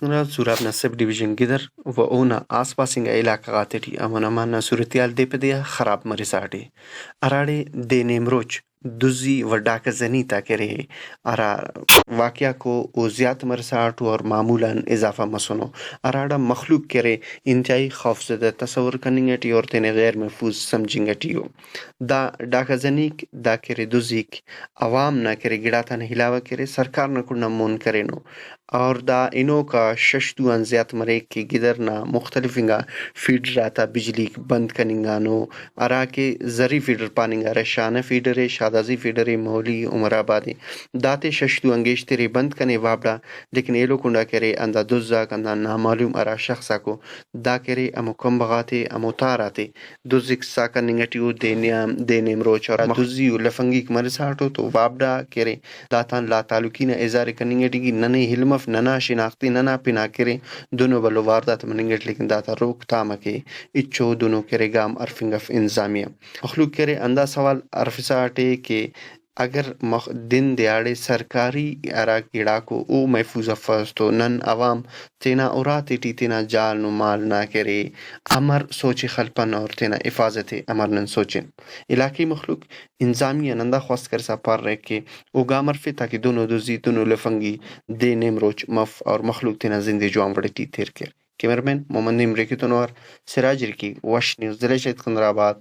Zurabna subdivision gider و una आसपासिंगा इलाकागातेटी अमनमाना सूरतयाल देपदिया खराब मरिसाटी Arade de नेमरोच दुजी व डाकजनी ताकरे अरा वाकया को ओ ज़्यात मरसाट और मामूलन इजाफा मसनो अराडा मखलूक करे इंतहाई खौफजदा तस्वर कनिंगटी और तेने गैर महफूज समझिंगटियो दा डाकजनीक दा करे दुजीक अवाम ना करे गिड़ाता हिलावा करे सरकार न कुना मुन करेनो और दा इनो का शशदुआन ज़्यात मरे की गिदरना मुख्तलिफिंगा फीडर आता बिजली बंद कनिंगानो अराके जरी फीडर पानिंगा रशाना फीडरे शादाजी फीडरे मोहली उमराबादी दाते शशदु अंगेश तेरे बंद कने वाबड़ा लेकिन एलो कुंडा करे अंदा दुज़ा कंदा नामालूम अरा शख्सा को दा करे अमो कम बगाते अमो ताराते दुज़िक साका निंगटियो देनेम रोच और दुज़ी लफंगी मरसाटो तो वाबड़ा करे दातान ला तालुकीना इज़ारे कनिंगटी नने हिलमफ नना शिनाख्ती नना पिना करे दोनों बलो वारदात मनिंगट लेकिन दाता रोक तामा के इच्छो दोनों करे गाम अरफिंगफ इंजामिया मखलूक करे अंदा सवाल अरफिसाटे के अगर दिन दिहाड़े सरकारी अरा कीड़ा को ओ महफूज अफज तो नन अवाम तेना उराते टी तेना जाल नु माल ना करे अमर सोचे खलपन और तेना हिफाजत अमर नन सोचें इलाकी मखलूक इंजामिया नंदा ख्वास्त कर सा पार रह के ओ गामर फे ताकि दोनों दुजी दोनों लफंगी दे नेमरोच मफ और मखलूक तेना जिंदगी जो आमवड़े टी थेर के कैमरामैन मोहम्मद निमरे की तनवार सिराज की वश न्यूज़ दिल्ली शहद कंदराबाद